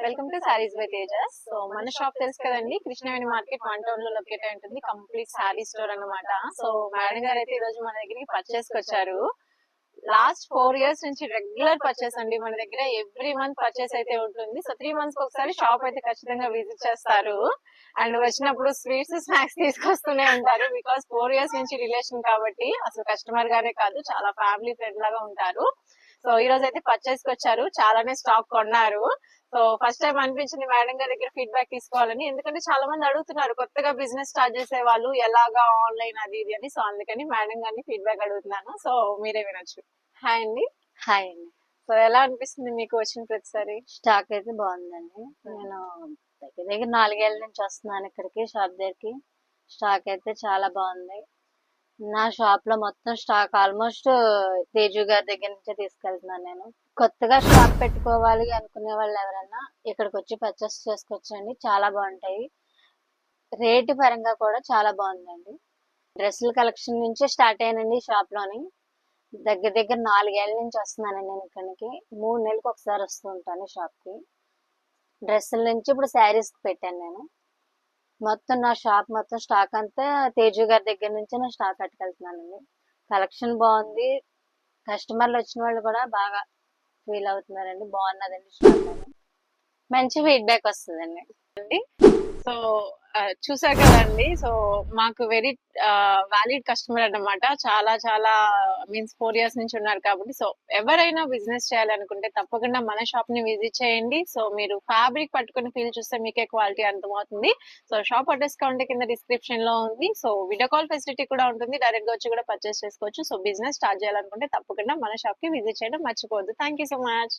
Welcome to saris by Tejas. So మన shop తెలుసు కదండి, కృష్ణవేణి మార్కెట్ 1 టౌన్ లో లొకేట్ అయి ఉంటుంది. కంప్లీట్ సారీ స్టోర్ అన్నమాట. సో మేడం గారు అయితే ఈ రోజు మన దగ్గరికి పర్చేస్ కి వచ్చారు. లాస్ట్ 4 ఇయర్స్ నుంచి రెగ్యులర్ పర్చేస్ అండి. మన దగ్గర ఎవ్రీ మంత్ పర్చేస్ అయితే ఉంటుంది. సో 3 మంత్స్ ఒకసారి షాప్ అయితే ఖచ్చితంగా విజిట్ చేస్తారు. అండ్ వచ్చినప్పుడు స్వీట్స్ స్నాక్స్ తీసుకొస్తూనే ఉంటారు. బికాస్ 4 ఇయర్స్ నుంచి రిలేషన్ కాబట్టి అసలు కస్టమర్ గారే కాదు, చాలా ఫ్యామిలీ ఫ్రెండ్ లాగా ఉంటారు. సో ఈ రోజు అయితే పర్చేస్ కి వచ్చారు, చాలానే స్టాక్ కొన్నారు. సో ఫస్ట్ టైం అనిపించింది మేడం గారి దగ్గర ఫీడ్బ్యాక్ తీసుకోవాలని, ఎందుకంటే చాలా మంది అడుగుతున్నారు కొత్తగా బిజినెస్ స్టార్ట్ చేసే వాళ్ళు ఎలాగా ఆన్లైన్ అది ఇది అని. సో అందుకని మేడం గారిని ఫీడ్బ్యాక్ అడుగుతున్నాను. సో మీరే వినొచ్చు. హాయ్ అండి. హాయ్ అండి. సో ఎలా అనిపిస్తుంది మీకు వచ్చిన ప్రతిసారి? స్టాక్ అయితే బాగుందండి. నేను దగ్గర దగ్గర 4 ఏళ్ల నుంచి వస్తున్నాను ఇక్కడికి షాప్ దగ్గరికి. స్టాక్ అయితే చాలా బాగుంది. నా షాప్ లో మొత్తం స్టాక్ ఆల్మోస్ట్ తేజు గారి దగ్గర నుంచే తీసుకెళ్తున్నాను. నేను కొత్తగా షాప్ పెట్టుకోవాలి అనుకునే వాళ్ళు ఎవరన్నా ఇక్కడికి వచ్చి పర్చేస్ చేసుకోవచ్చండి. చాలా బాగుంటాయి. రేటు పరంగా కూడా చాలా బాగుందండి. డ్రెస్సుల కలెక్షన్ నుంచి స్టార్ట్ అయ్యానండి షాప్ లోని. దగ్గర దగ్గర 4 ఏళ్ల నుంచి వస్తున్నానండి నేను ఇక్కడికి. 3 నెలలకు ఒకసారి వస్తూ ఉంటాను షాప్ కి. డ్రెస్సుల నుంచి ఇప్పుడు శారీస్ కి పెట్టాను నేను. మొత్తం నా షాప్ మొత్తం స్టాక్ అంతా తేజు గారి దగ్గర నుంచి నా స్టాక్ పట్టుకెళ్తున్నానండి. కలెక్షన్ బాగుంది. కస్టమర్లు వచ్చిన వాళ్ళు కూడా బాగా ఫీల్ అవుతున్నారండి, బాగున్నదండి షాప్ అని. మంచి ఫీడ్బ్యాక్ వస్తుందండి. సో చూసారు కదండి. సో మాకు వెరీ వ్యాలిడ్ కస్టమర్ అన్నమాట. చాలా చాలా మీన్స్ 4 ఇయర్స్ నుంచి ఉన్నారు కాబట్టి. సో ఎవరైనా బిజినెస్ చేయాలనుకుంటే తప్పకుండా మన షాప్ ని విజిట్ చేయండి. సో మీరు ఫ్యాబ్రిక్ పట్టుకుని ఫీల్ చూస్తే మీకే క్వాలిటీ అర్థమవుతుంది. సో షాప్ అడ్రస్ కావాలంటే కింద డిస్క్రిప్షన్ లో ఉంది. సో వీడియో కాల్ ఫెసిలిటీ కూడా ఉంటుంది, డైరెక్ట్ గా వచ్చి కూడా పర్చేస్ చేసుకోవచ్చు. సో బిజినెస్ స్టార్ట్ చేయాలనుకుంటే తప్పకుండా మన షాప్ కి విజిట్ చేయడం మర్చిపోవద్దు. Thank you so much.